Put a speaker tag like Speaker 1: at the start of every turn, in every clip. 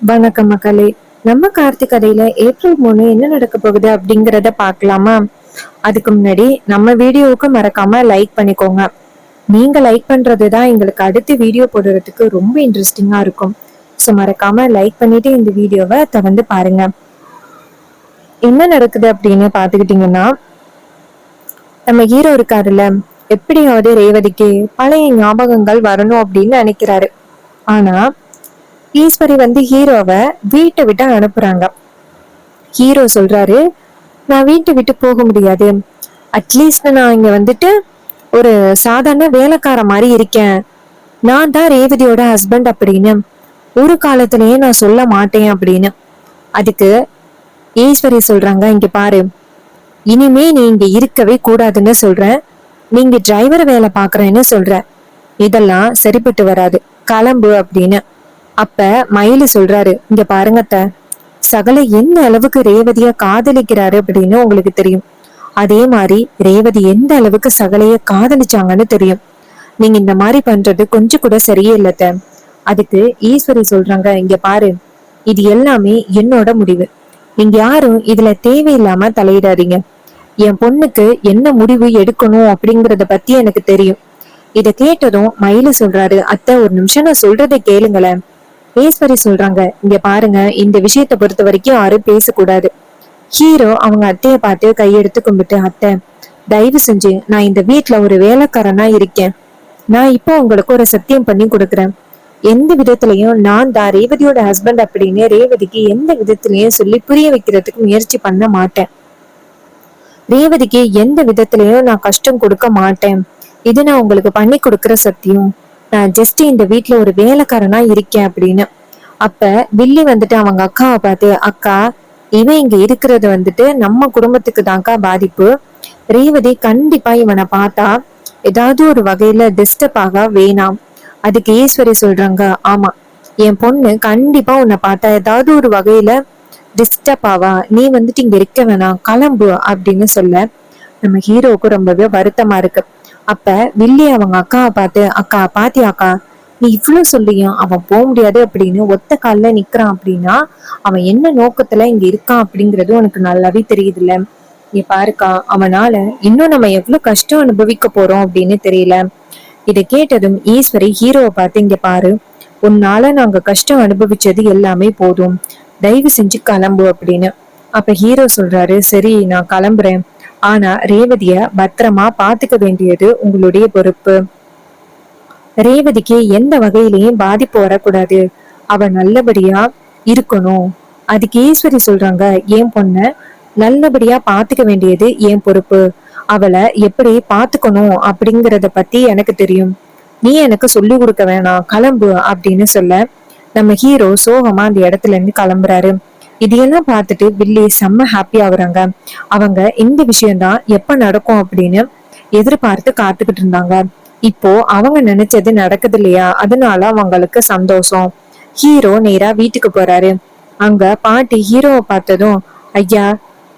Speaker 1: வணக்கம் மக்களே. நம்ம கார்த்திக் கதையில ஏப்ரல் 3 என்ன நடக்க போகுது அப்படிங்கறத பார்க்கலாமா? அதுக்கு முன்னாடி நம்ம வீடியோவுக்கு மறக்காம லைக் பண்ணிக்கோங்க. நீங்க லைக் பண்றதுதான் எங்களுக்கு அடுத்த வீடியோ போடுறதுக்கு ரொம்ப இன்ட்ரெஸ்டிங்கா இருக்கும். ஸோ மறக்காம லைக் பண்ணிட்டு இந்த வீடியோவை தொடர்ந்து பாருங்க. என்ன நடக்குது அப்படின்னு பாத்துக்கிட்டீங்கன்னா, நம்ம ஹீரோ இருக்காருல்ல, எப்படியாவது ரேவதிக்கு பழைய ஞாபகங்கள் வரணும் அப்படின்னு நினைக்கிறாரு. ஆனா ஈஸ்வரி ஹீரோவை வீட்டை விட்டு அனுப்புறாங்க. ஹீரோ சொல்றாரு, நான் வீட்டை விட்டு போக முடியாது. அட்லீஸ்ட் நான் இங்க ஒரு சாதாரண வேலைக்கார மாதிரி இருக்கேன். நான் தான் ரேவதியோட ஹஸ்பண்ட் அப்படின்னு ஒரு காலத்திலேயே நான் சொல்ல மாட்டேன் அப்படின்னு. அதுக்கு ஈஸ்வரி சொல்றாங்க, இங்க பாரு, இனிமே நீ இங்க இருக்கவே கூடாதுன்னு சொல்றேன். நீங்க டிரைவர் வேலை பாக்குறேன்னு சொல்ற, இதெல்லாம் சரிப்பட்டு வராது, கிளம்பு அப்படின்னு. அப்ப மயிலு சொல்றாரு, இங்க பாருங்க அத்தை, சகல எந்த அளவுக்கு ரேவதிய காதலிக்கிறாரு அப்படின்னு உங்களுக்கு தெரியும். அதே மாதிரி ரேவதி எந்த அளவுக்கு சகலைய காதலிச்சாங்கன்னு தெரியும். நீங்க இந்த மாதிரி பண்றது கொஞ்சம் கூட சரியே இல்லத்த. அதுக்கு ஈஸ்வரி சொல்றாங்க, இங்க பாரு, இது எல்லாமே என்னோட முடிவு. நீங்க யாரும் இதுல தேவையில்லாம தலையிடாதீங்க. என் பொண்ணுக்கு என்ன முடிவு எடுக்கணும் அப்படிங்கறத பத்தி எனக்கு தெரியும். இத கேட்டதும் மயிலு சொல்றாரு, அத்தை ஒரு நிமிஷம் நான் சொல்றதை கேளுங்களேன். ஈஸ்வரி சொல்றாங்க, இங்க பாருங்க, இந்த விஷயத்த பொறுத்த வரைக்கும் யாரும் பேசக்கூடாது. ஹீரோ அவங்க அத்தைய பார்த்து கையெடுத்து கும்பிட்டு, அத்தை தயவு செஞ்சு நான் இந்த வீட்டுல ஒரு வேலைக்காரனா இருக்கேன். நான் இப்போ உங்களுக்கு ஒரு சத்தியம் பண்ணி கொடுக்குறேன். எந்த விதத்திலையும் நான் தான் ரேவதியோட ஹஸ்பண்ட் அப்படின்னு ரேவதிக்கு எந்த விதத்திலையும் சொல்லி புரிய வைக்கிறதுக்கு முயற்சி பண்ண மாட்டேன். ரேவதிக்கு எந்த விதத்திலையும் நான் கஷ்டம் கொடுக்க மாட்டேன். இது நான் உங்களுக்கு பண்ணி கொடுக்குற சத்தியம். நான் ஜஸ்ட் இந்த வீட்டுல ஒரு வேலைக்காரனா இருக்கேன் அப்படின்னு. அப்ப வில்லி அவங்க அக்காவை பார்த்து, அக்கா, இவன் இங்க இருக்கிறது நம்ம குடும்பத்துக்கு தான்க்கா பாதிப்பு. ரேவதி கண்டிப்பா இவனை பார்த்தா ஏதாவது ஒரு வகையில டிஸ்டர்ப் ஆக வேணாம். அதுக்கு ஈஸ்வரி சொல்றாங்க, ஆமா, என் பொண்ணு கண்டிப்பா உன்னை பார்த்தா ஏதாவது ஒரு வகையில டிஸ்டர்ப் ஆவா. நீ இங்க இருக்க வேணாம், கிளம்பு அப்படின்னு சொல்ல நம்ம ஹீரோவுக்கு ரொம்பவே வருத்தமா இருக்கு. அப்ப வில்லி அவங்க அக்காவை பார்த்து, அக்கா பாத்தியாக்கா, நீ இவ்வளவு சொல்லியும் அவன் போக முடியாது அப்படின்னு ஒத்த கால்ல நிக்கிறான் அப்படின்னா அவன் என்ன நோக்கத்துல இங்க இருக்கான் அப்படிங்கறது உனக்கு நல்லாவே தெரியுதுல்ல. நீ பாருக்கா, அவனால இன்னும் நம்ம எவ்வளவு கஷ்டம் அனுபவிக்க போறோம் அப்படின்னு தெரியல. இதை கேட்டதும் ஈஸ்வரி ஹீரோவை பார்த்து, இங்க பாரு, உன்னால நாங்க கஷ்டம் அனுபவிச்சது எல்லாமே போதும், தயவு செஞ்சு கிளம்பு அப்படின்னு. அப்ப ஹீரோ சொல்றாரு, சரி நான் கிளம்புறேன். ஆனா ரேவதிய பத்திரமா பாத்துக்க வேண்டியது உங்களுடைய பொறுப்பு. ரேவதிக்கு எந்த வகையிலையும் பாதிப்பு வரக்கூடாது. அவ நல்லபடியா இருக்கணும். அதுக்கு ஈஸ்வரி சொல்றாங்க, என் பொண்ண நல்லபடியா பாத்துக்க வேண்டியது என் பொறுப்பு. அவளை எப்படி பாத்துக்கணும் அப்படிங்கறத பத்தி எனக்கு தெரியும். நீ எனக்கு சொல்லி கொடுக்க வேணாம், கிளம்பு அப்படின்னு சொல்ல நம்ம ஹீரோ சோகமா அந்த இடத்துல இருந்து கிளம்புறாரு. இதையெல்லாம் பார்த்துட்டு வில்லி செம்ம ஹாப்பி ஆகுறாங்க. அவங்க இந்த விஷயம்தான் எப்ப நடக்கும் அப்படின்னு எதிர்பார்த்து காத்துக்கிட்டு இருந்தாங்க. இப்போ அவங்க நினைச்சது நடக்குது இல்லையா, அதனால அவங்களுக்கு சந்தோஷம். ஹீரோ நேரா வீட்டுக்கு போறாரு. அங்க பாட்டி ஹீரோவை பார்த்ததும், ஐயா,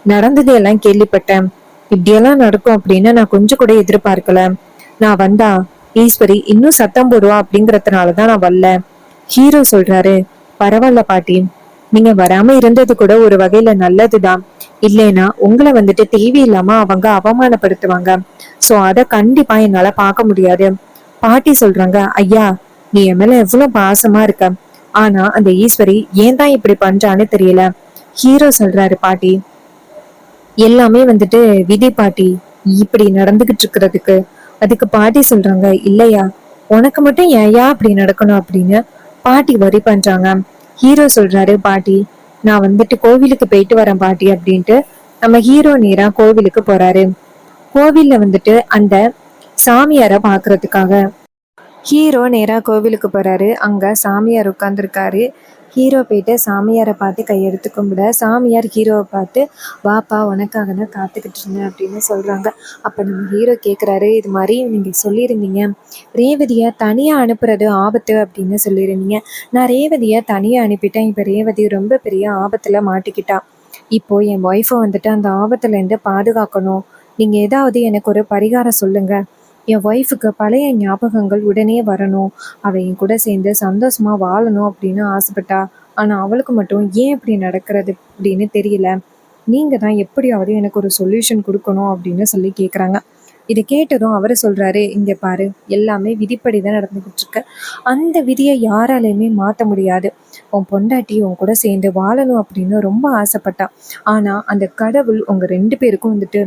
Speaker 1: நடந்தது எல்லாம் கேள்விப்பட்டேன். இப்படியெல்லாம் நடக்கும் அப்படின்னு நான் கொஞ்சம் கூட எதிர்பார்க்கல. நான் வந்தா ஈஸ்வரி இன்னும் சத்தம் போடுவா அப்படிங்கறதுனாலதான் நான் வரல. ஹீரோ சொல்றாரு, பரவாயில்ல பாட்டி, நீங்க வராம இருந்தது கூட ஒரு வகையில நல்லதுதான். இல்லைன்னா உங்களை தேவையில்லாம அவங்க அவமானப்படுத்துவாங்க. சோ அத கண்டிப்பா என்னால பார்க்க முடியாது. பாட்டி சொல்றாங்க, ஐயா, நீ என் மேல எவ்வளவு பாசமா இருக்க. ஆனா அந்த ஈஸ்வரி ஏன் தான் இப்படி பண்றான்னு தெரியல. ஹீரோ சொல்றாரு, பாட்டி எல்லாமே விதி பாட்டி, இப்படி நடந்துகிட்டு இருக்கிறதுக்கு. அதுக்கு பாட்டி சொல்றாங்க, இல்லையா, உனக்கு மட்டும் ஏயா அப்படி நடக்கணும் அப்படின்னு பாட்டி வரி பண்றாங்க. ஹீரோ சொல்றாரு, பாட்டி நான் கோவிலுக்கு போயிட்டு வரேன் பாட்டி அப்படின்ட்டு நம்ம ஹீரோ நேரா கோவிலுக்கு போறாரு. கோவில்ல அந்த சாமியார பாக்குறதுக்காக ஹீரோ நேரா கோவிலுக்கு போறாரு. அங்க சாமியார் உட்கார்ந்துருக்காரு. ஹீரோ போயிட்டு சாமியாரை பார்த்து கையெடுத்து கும்பிட சாமியார் ஹீரோவை பார்த்து, வாப்பா, உனக்காக தான் காத்துக்கிட்டு இருந்தேன் அப்படின்னு சொல்றாங்க. அப்ப நம்ம ஹீரோ கேக்குறாரு, இது மாதிரி நீங்க சொல்லியிருந்தீங்க ரேவதிய தனியா அனுப்புறது ஆபத்து அப்படின்னு சொல்லியிருந்தீங்க. நான் ரேவதிய தனியா அனுப்பிட்டேன். இப்ப ரேவதி ரொம்ப பெரிய ஆபத்துல மாட்டிக்கிட்டா. இப்போ என் ஒய்ஃபை அந்த ஆபத்துல இருந்து பாதுகாக்கணும். நீங்க ஏதாவது எனக்கு ஒரு பரிகாரம் சொல்லுங்க. என் ஒய்ஃபுக்கு பழைய ஞாபகங்கள் உடனே வரணும். அவ என் கூட சேர்ந்து சந்தோஷமா வாழணும் அப்படின்னு ஆசைப்பட்டா. ஆனா அவளுக்கு மட்டும் ஏன் இப்படி நடக்கிறது அப்படின்னு தெரியல. நீங்க தான் எப்படியாவது எனக்கு ஒரு சொல்யூஷன் கொடுக்கணும் அப்படின்னு சொல்லி கேட்குறாங்க. இதை கேட்டதும் அவரு சொல்றாரு, இங்க பாரு, எல்லாமே விதிப்படி தான் நடந்துகிட்டு இருக்கு. அந்த விதியை யாராலையுமே மாத்த முடியாது. உன் பொண்டாட்டி உன் கூட சேர்ந்து வாழணும் அப்படின்னு ரொம்ப ஆசைப்பட்டா. ஆனா அந்த கடவுள் உங்க 2 பேருக்கும் வந்துட்டு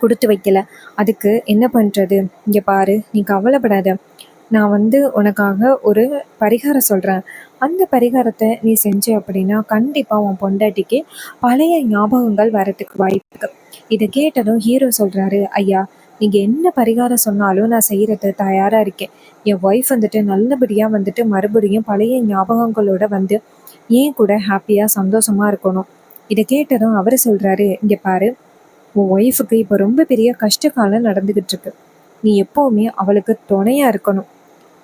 Speaker 1: கொடுத்து வைக்கல. அதுக்கு என்ன பண்றது? இங்க பாரு, நீ கவலைப்படாத. நான் உனக்காக ஒரு பரிகாரம் சொல்றேன். அந்த பரிகாரத்தை நீ செஞ்ச அப்படின்னா கண்டிப்பா உன் பொண்டாட்டிக்கு பழைய ஞாபகங்கள் வரத்துக்கு வாய்ப்பு இருக்கு. இதை கேட்டதும் ஹீரோ சொல்றாரு, ஐயா, நீங்க என்ன பரிகாரம் சொன்னாலும் நான் செய்யறது தயாரா இருக்கேன். என் ஒய்ஃப் நல்லபடியா மறுபடியும் பழைய ஞாபகங்களோட ஏன் கூட ஹாப்பியா சந்தோஷமா இருக்கணும். இதை கேட்டதும் அவரு சொல்றாரு, இங்க பாரு, உன் ஒய்ஃபுக்கு இப்போ ரொம்ப பெரிய கஷ்ட காலம் நடந்துகிட்டு இருக்கு. நீ எப்பவுமே அவளுக்கு துணையா இருக்கணும்.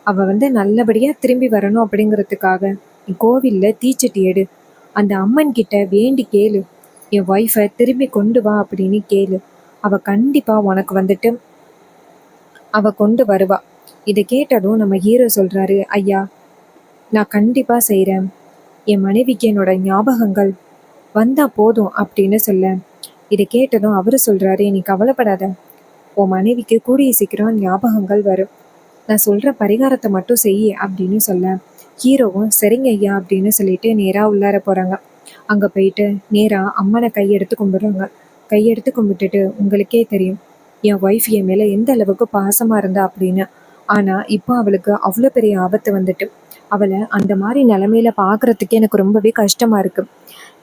Speaker 1: அவ நல்லபடியா திரும்பி வரணும் அப்படிங்கிறதுக்காக நீ கோவில்ல தீச்சட்டி எடு. அந்த அம்மன் கிட்ட வேண்டி கேளு. என் ஒய்ஃபை திரும்பி கொண்டு வா அப்படின்னு கேளு. அவ கண்டிப்பா உனக்கு அவ கொண்டு வருவா. இதை கேட்டதும் நம்ம ஹீரோ சொல்றாரு, ஐயா, நான் கண்டிப்பா செய்றேன். என் மனைவிக்கு என்னோட ஞாபகங்கள் வந்தா போதும் அப்படின்னு சொல்ல. இதை கேட்டதும் அவரு சொல்றாரு, நீ கவலைப்படாத. உன் மனைவிக்கு கூடிய சீக்கிரம் ஞாபகங்கள் வரும். நான் சொல்ற பரிகாரத்தை மட்டும் செய் அப்படின்னு சொல்ல. ஹீரோவும் சரிங்க ஐயா அப்படின்னு சொல்லிட்டு நேரா உள்ளார போறாங்க. அங்க போயிட்டு நேரா அம்மனை கையெடுத்து கும்பிடுறாங்க. கையெடுத்து கும்பிட்டுட்டு, உங்களுக்கே தெரியும் என் ஒய்ஃப் என் மேல எந்த அளவுக்கு பாசமா இருந்தா அப்படின்னு. ஆனா இப்போ அவளுக்கு அவ்வளோ பெரிய ஆபத்து. அவளை அந்த மாதிரி நிலைமையில பாக்குறதுக்கே எனக்கு ரொம்பவே கஷ்டமா இருக்கு.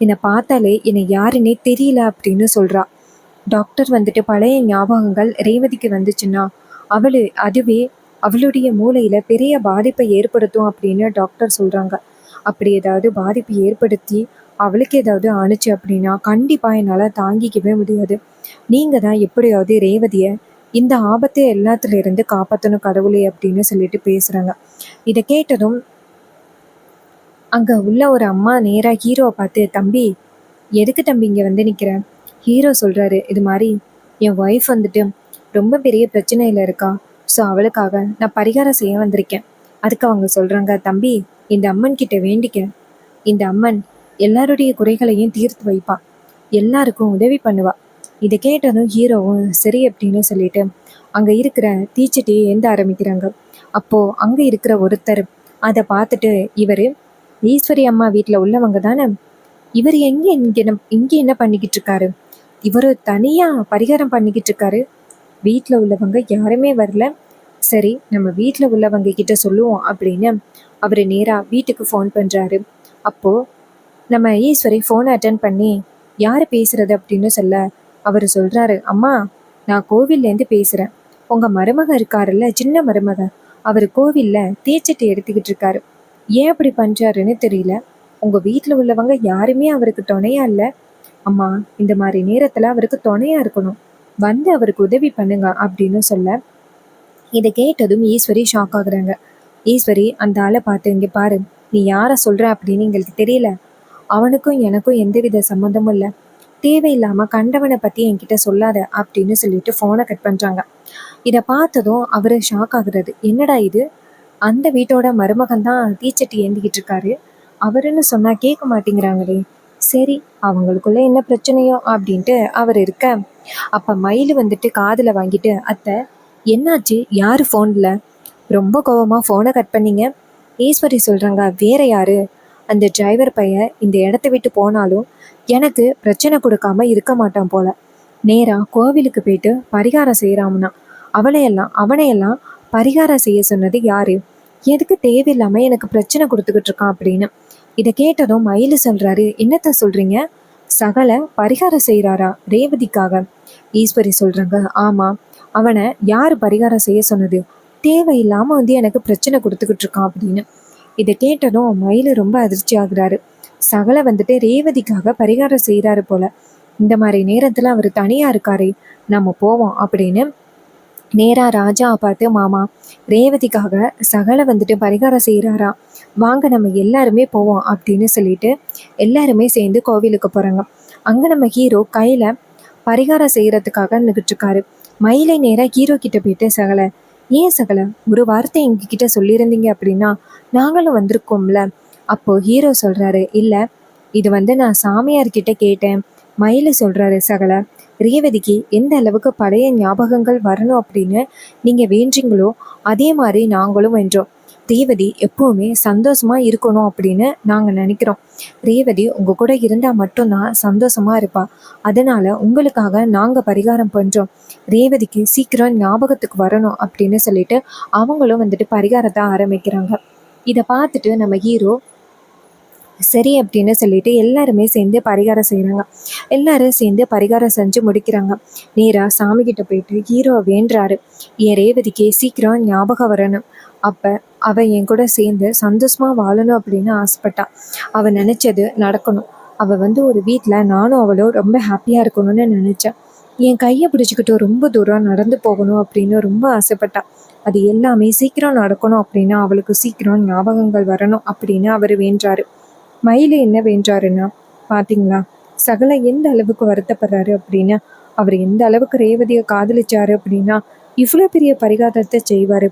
Speaker 1: என்னை பார்த்தாலே என்னை யாருன்னே தெரியல அப்படின்னு சொல்றா. டாக்டர் பழைய ஞாபகங்கள் ரேவதிக்கு வந்துச்சுன்னா அதுவே அவளுடைய மூளையில பெரிய பாதிப்பை ஏற்படுத்தும் அப்படின்னு டாக்டர் சொல்றாங்க. அப்படி ஏதாவது பாதிப்பு ஏற்படுத்தி அவளுக்கு ஏதாவது ஆணுச்சு அப்படின்னா கண்டிப்பா என்னால தாங்கிக்கவே முடியாது. நீங்க தான் எப்படியாவது ரேவதிய இந்த ஆபத்து எல்லாத்துல இருந்து காப்பாற்றணும் கடவுளே அப்படின்னு சொல்லிட்டு பேசுறாங்க. இதை கேட்டதும் அங்க உள்ள ஒரு அம்மா நேரா ஹீரோவை பார்த்து, தம்பி, எதுக்கு தம்பி இங்க நிக்கிற? ஹீரோ சொல்றாரு, இது மாதிரி என் ஒய்ஃப் ரொம்ப பெரிய பிரச்சனையில இருக்கா. ஸோ அவளுக்காக நான் பரிகாரம் செய்ய வந்திருக்கேன். அதுக்கு அவங்க சொல்றாங்க, தம்பி, இந்த அம்மன் கிட்ட வேண்டிக்க. இந்த அம்மன் எல்லாருடைய குறைகளையும் தீர்த்து வைப்பா. எல்லாருக்கும் உதவி பண்ணுவா. இதை கேட்டதும் ஹீரோவும் சரி அப்படின்னு சொல்லிட்டு அங்க இருக்கிற தீச்சட்டியை ஏந்த ஆரம்பிக்கிறாங்க. அப்போ அங்க இருக்கிற ஒருத்தர் அதை பார்த்துட்டு, இவரு ஈஸ்வரி அம்மா வீட்டில் உள்ளவங்க தானே, இவர் இங்கே என்ன பண்ணிக்கிட்டு இருக்காரு? இவர் தனியா பரிகாரம் பண்ணிக்கிட்டு இருக்காரு. வீட்டில் உள்ளவங்க யாருமே வரல. சரி, நம்ம வீட்டில் உள்ளவங்க கிட்ட சொல்லுவோம் அப்படின்னு அவர் நேராக வீட்டுக்கு ஃபோன் பண்ணுறாரு. அப்போது நம்ம ஈஸ்வரி ஃபோனை அட்டன் பண்ணி யார் பேசுறது அப்படின்னு சொல்ல, அவர் சொல்கிறாரு, அம்மா, நான் கோவில்லேருந்து பேசுகிறேன். உங்கள் மருமக இருக்காருல்ல, சின்ன மருமக, அவர் கோவிலில் தீச்சட்டி எடுத்துக்கிட்டு இருக்காரு. ஏன் அப்படி பண்ணுறாருன்னு தெரியல. உங்கள் வீட்டில் உள்ளவங்க யாருமே அவருக்கு துணையா இல்லை. அம்மா, இந்த மாதிரி நேரத்தில் அவருக்கு துணையா இருக்கணும். அவருக்கு உதவி பண்ணுங்க அப்படின்னு சொல்ல. இதை கேட்டதும் ஈஸ்வரி ஷாக் ஆகுறாங்க. ஈஸ்வரி அந்த ஆளை பார்த்து, இங்கே பாரு, நீ யாரை சொல்ற அப்படின்னு எங்களுக்கு தெரியல. அவனுக்கும் எனக்கும் எந்தவித சம்மந்தமும் இல்லை. தேவையில்லாம கண்டவனை பத்தி என்கிட்ட சொல்லாத அப்படின்னு சொல்லிட்டு ஃபோனை கட் பண்றாங்க. இதை பார்த்ததும் அவரு ஷாக் ஆகுறது. என்னடா இது, அந்த வீட்டோட மருமகன் தான் தீச்சட்டி ஏந்திக்கிட்டு இருக்காரு. அவருன்னு சொன்னா கேட்க மாட்டேங்கிறாங்களே. சரி, அவங்களுக்குள்ள என்ன பிரச்சனையோ அப்படின்ட்டு அவர் இருக்க. அப்ப மயில் காதுல வாங்கிட்டு, அத்தை, என்னாச்சு, யாரு ஃபோன்ல? ரொம்ப கோவமா ஃபோனை கட் பண்ணீங்க? ஈஸ்வரி சொல்றாங்க, வேற யாரு, அந்த டிரைவர் பையன் இந்த இடத்த விட்டு போனாலும் எனக்கு பிரச்சனை கொடுக்காம இருக்க மாட்டான் போல. நேரா கோவிலுக்கு போயிட்டு பரிகாரம் செய்யறாம்னா அவனையெல்லாம் பரிகாரம் செய்ய சொன்னது யாரு? எதுக்கு தேவையில்லாம எனக்கு பிரச்சனை கொடுத்துக்கிட்டு இருக்கான் அப்படின்னு. இதை கேட்டதும் மயிலு சொல்றாரு, என்னத்த சொல்றீங்க? சகல பரிகாரம் செய்யறாரா ரேவதிக்காக? ஈஸ்வரி சொல்றாங்க, ஆமா, அவனை யாரு பரிகாரம் செய்ய சொன்னது? தேவையில்லாம எனக்கு பிரச்சனை கொடுத்துக்கிட்டு இருக்கான் அப்படின்னு. இதை கேட்டதும் மயிலு ரொம்ப அதிர்ச்சி ஆகுறாரு. சகல ரேவதிக்காக பரிகாரம் செய்யறாரு போல. இந்த மாதிரி நேரத்துல அவர் தனியா இருக்காரு, நம்ம போவோம் அப்படின்னு நேரா ராஜா பார்த்து, மாமா, ரேவதிக்காக சகல பரிகாரம் செய்யறாரா, வாங்க நம்ம எல்லாருமே போவோம் அப்படின்னு சொல்லிட்டு எல்லாருமே சேர்ந்து கோவிலுக்கு போறாங்க. அங்க நம்ம ஹீரோ கையில பரிகாரம் செய்யறதுக்காக நின்றுட்டு இருக்காரு. மயிலை நேரா ஹீரோ கிட்ட போயிட்டு, ஏன் சகல, ஒரு வார்த்தை எங்ககிட்ட சொல்லியிருந்தீங்க அப்படின்னா நாங்களும் வந்திருக்கோம்ல, அப்போ ஹீரோ சொல்றாரு, இல்ல இது நான் சாமியார்கிட்ட கேட்டேன். மயிலு சொல்றாரு, சகல ரேவதிக்கு எந்த அளவுக்கு பழைய ஞாபகங்கள் வரணும் அப்படின்னு நீங்க வேண்டீங்களோ அதே மாதிரி நாங்களும் வென்றோம். ரேவதி எப்பவுமே சந்தோஷமா இருக்கணும் அப்படின்னு நாங்க நினைக்கிறோம். ரேவதி உங்க கூட இருந்தா மட்டும்தான் சந்தோஷமா இருப்பா. அதனால உங்களுக்காக நாங்க பரிகாரம் பண்றோம். ரேவதிக்கு சீக்கிரம் ஞாபகத்துக்கு வரணும் அப்படின்னு சொல்லிட்டு அவங்களும் பரிகாரத்தை ஆரம்பிக்கிறாங்க. இதை பார்த்துட்டு நம்ம ஹீரோ சரி அப்படின்னு சொல்லிட்டு எல்லாருமே சேர்ந்து பரிகாரம் செய்கிறாங்க. எல்லாரும் சேர்ந்து பரிகாரம் செஞ்சு முடிக்கிறாங்க. நேராக சாமி கிட்ட போயிட்டு ஹீரோ வேண்டுறாரு, என் ரேவதிக்கு சீக்கிரம் ஞாபகம் வரணும். அப்போ அவள் என் கூட சேர்ந்து சந்தோஷமாக வாழணும் அப்படின்னு ஆசைப்பட்டான். அவள் நினச்சது நடக்கணும். அவள் ஒரு வீட்டில் நானும் அவளும் ரொம்ப ஹாப்பியாக இருக்கணும்னு நினச்சேன். என் கையை பிடிச்சிக்கிட்டு ரொம்ப தூரம் நடந்து போகணும் அப்படின்னு ரொம்ப ஆசைப்பட்டான். அது எல்லாமே சீக்கிரம் நடக்கணும் அப்படின்னா அவளுக்கு சீக்கிரம் ஞாபகங்கள் வரணும் அப்படின்னு அவர் வேண்டாரு. மயிலு என்ன வேண்டாருன்னா, பார்த்தீங்களா சகல எந்த அளவுக்கு வருத்தப்படுறாரு அப்படின்னா, அவர் எந்த அளவுக்கு ரேவதியை காதலிச்சாரு அப்படின்னா இவ்வளோ பெரிய பரிகாரத்தை செய்வார்.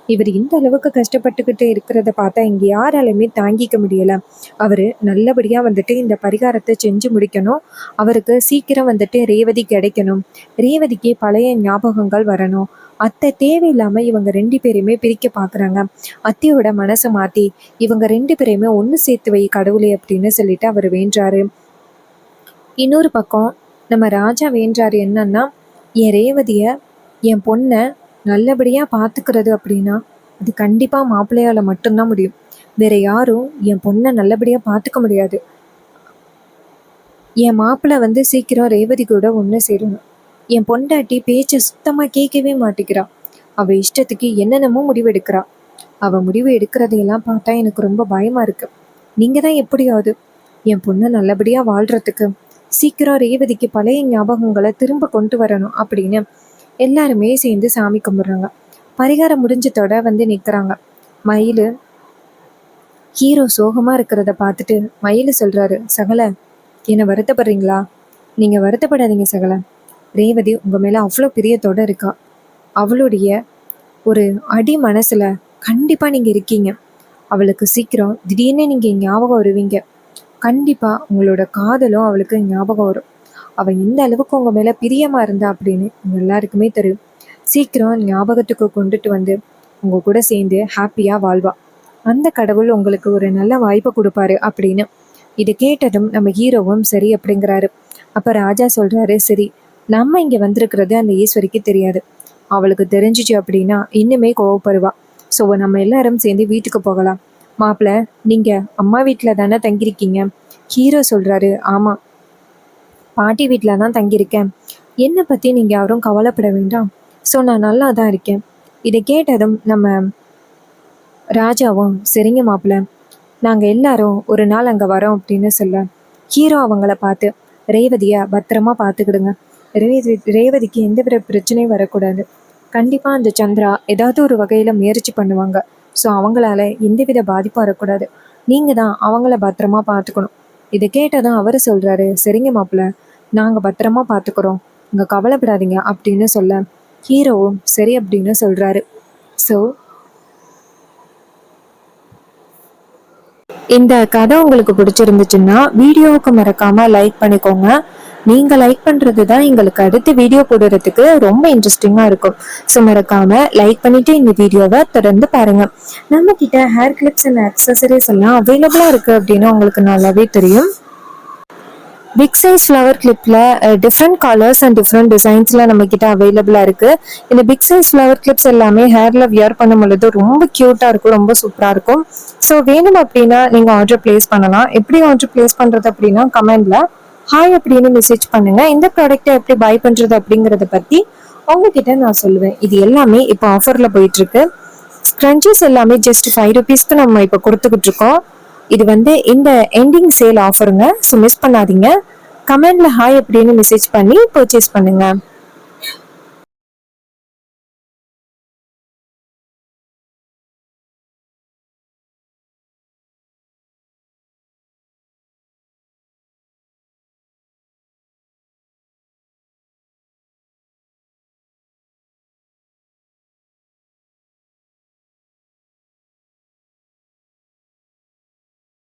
Speaker 1: இவர் இந்த அளவுக்கு கஷ்டப்பட்டுக்கிட்டு இருக்கிறத பார்த்தா இங்கே யாராலுமே தாங்கிக்க முடியலை. அவர் நல்லபடியாக இந்த பரிகாரத்தை செஞ்சு முடிக்கணும். அவருக்கு சீக்கிரம் ரேவதி கிடைக்கணும். ரேவதிக்கு பழைய ஞாபகங்கள் வரணும். அத்தை தேவையில்லாமல் இவங்க 2 பேரையுமே பிரிக்க பார்க்குறாங்க. அத்தையோட மனசை மாற்றி இவங்க 2 பேரையுமே ஒன்று சேர்த்து வை கடவுளே அப்படின்னு சொல்லிட்டு அவர் வேண்டாரு. இன்னொரு பக்கம் நம்ம ராஜா வேண்டாரு என்னன்னா, என் ரேவதியை என் பொண்ணை நல்லபடியாக பார்த்துக்கிறது அப்படின்னா அது கண்டிப்பாக மாப்பிள்ளையால் மட்டும்தான் முடியும். வேற யாரும் என் பொண்ணை நல்லபடியாக பார்த்துக்க முடியாது. என் மாப்பிள்ளை சீக்கிரம் ரேவதி கூட ஒன்று சேரணும். என் பொண்டாட்டி பேச்சை சுத்தமாக கேட்கவே மாட்டேங்கிறா. அவள் இஷ்டத்துக்கு என்னென்னமோ முடிவு எடுக்கிறா. அவள் முடிவு எடுக்கிறதையெல்லாம் பார்த்தா எனக்கு ரொம்ப பயமாக இருக்கு. நீங்கள் தான் எப்படியாவது என் பொண்ணை நல்லபடியாக வாழ்கிறதுக்கு சீக்கிரம் ரேவதிக்கு பழைய ஞாபகங்களை திரும்ப கொண்டு வரணும் அப்படின்னு எல்லாருமே சேர்ந்து சாமி கும்பிட்றாங்க. பரிகாரம் முடிஞ்சதோட நிற்கிறாங்க. மயிலு ஹீரோ சோகமாக இருக்கிறத பார்த்துட்டு மயிலு சொல்கிறாரு, சகல என்னை வருத்தப்படுறீங்களா? நீங்கள் வருத்தப்படாதீங்க சகல. ரேவதி உங்கள் மேலே அவ்வளோ பிரியத்தோட இருக்கா. அவளுடைய ஒரு அடி மனசில் கண்டிப்பாக நீங்கள் இருக்கீங்க. அவளுக்கு சீக்கிரம் திடீர்னு நீங்கள் ஞாபகம் வருவீங்க. கண்டிப்பாக உங்களோட காதலும் அவளுக்கு ஞாபகம் வரும். அவள் எந்த அளவுக்கு உங்கள் மேலே பிரியமாக இருந்தா அப்படின்னு எல்லாருக்குமே தெரியும். சீக்கிரம் ஞாபகத்துக்கு கொண்டுட்டு உங்கள் கூட சேர்ந்து ஹாப்பியாக வாழ்வா. அந்த கடவுள் உங்களுக்கு ஒரு நல்ல வாய்ப்பை கொடுப்பாரு அப்படின்னு. இது கேட்டதும் நம்ம ஹீரோவும் சரி அப்படிங்கிறாரு. அப்போ ராஜா சொல்கிறாரு, சரி நம்ம இங்கே வந்திருக்கிறது அந்த ஈஸ்வரிக்கு தெரியாது. அவளுக்கு தெரிஞ்சிச்சு அப்படின்னா இன்னுமே கோவப்படுவா. ஸோ நம்ம எல்லாரும் சேர்ந்து வீட்டுக்கு போகலாம். மாப்பிள்ள நீங்கள் அம்மா வீட்டில் தானே தங்கியிருக்கீங்க? ஹீரோ சொல்கிறாரு, ஆமாம் பாட்டி வீட்டில் தான் தங்கியிருக்கேன். என்னை பற்றி நீங்கள் யாரும் கவலைப்பட வேண்டாம். ஸோ நான் நல்லா தான் இருக்கேன். இதை கேட்டதும் நம்ம ராஜாவும் சரிங்க மாப்பிள்ள நாங்கள் எல்லாரும் ஒரு நாள் அங்கே வரோம் அப்படின்னு சொல்ல, ஹீரோ அவங்கள பார்த்து ரேவதியை பத்திரமா பார்த்துக்கிடுங்க. ரேவதிக்கு எந்தவித பிரச்சனையும் வரக்கூடாது. கண்டிப்பாக அந்த சந்திரா ஏதாவது ஒரு வகையில் முயற்சி பண்ணுவாங்க. ஸோ அவங்களால எந்தவித பாதிப்பும் வரக்கூடாது. நீங்கள் தான் அவங்கள பத்திரமா பார்த்துக்கணும். இதை கேட்டதும் அவர் சொல்கிறாரு, சரிங்க மாப்பிள்ள நாங்கள் பத்திரமா பார்த்துக்குறோம், இங்கே கவலைப்படாதீங்க அப்படின்னு சொல்ல, ஹீரோவும் சரி அப்படின்னு சொல்கிறாரு. ஸோ இந்த கதை உங்களுக்கு பிடிச்சிருந்துச்சுன்னா வீடியோவுக்கு மறக்காம லைக் பண்ணிக்கோங்க. நீங்க லைக் பண்றது தான் எங்களுக்கு அடுத்த வீடியோ போடுறதுக்கு ரொம்ப இன்ட்ரெஸ்டிங்கா இருக்கும். ஸோ மறக்காம லைக் பண்ணிட்டு இந்த வீடியோவை தொடர்ந்து பாருங்க. நம்ம கிட்ட ஹேர் கிளிப்ஸ் அண்ட் அக்சசரிஸ் எல்லாம் அவைலபிளா இருக்கு அப்படின்னு உங்களுக்கு நல்லாவே தெரியும். பிக் சைஸ் ஃப்ளவர் கிளிப்ல டிஃப்ரெண்ட் கலர்ஸ் அண்ட் டிஃப்ரெண்ட் டிசைன்ஸ்ல நம்ம கிட்ட அவைலபிளா இருக்கு. இந்த பிக் சைஸ் ஃப்ளவர் கிளிப்ஸ் எல்லாமே ஹேர்ல வியர் பண்ணும் பொழுது ரொம்ப கியூட்டா இருக்கும், ரொம்ப சூப்பரா இருக்கும். ஸோ வேணும் அப்படின்னா நீங்க ஆர்டர் பிளேஸ் பண்ணலாம். எப்படி ஆர்டர் பிளேஸ் பண்றது அப்படின்னா கமெண்ட்ல ஹாய் அப்படின்னு மெசேஜ் பண்ணுங்க. இந்த ப்ராடக்ட்டை எப்படி பை பண்றது அப்படிங்கறத பத்தி உங்ககிட்ட நான் சொல்லுவேன். இது எல்லாமே இப்போ ஆஃபர்ல போயிட்டு இருக்கு. ஸ்க்ரன்ச்சஸ் எல்லாமே ஜஸ்ட் 5 rupeesக்கு நம்ம இப்போ கொடுத்துக்கிட்டு இருக்கோம். இது இந்த எண்டிங் சேல் ஆஃபருங்க. ஸோ மிஸ் பண்ணாதீங்க. கமெண்ட்ல ஹாய் அப்படின்னு மெசேஜ் பண்ணி பர்ச்சேஸ் பண்ணுங்க.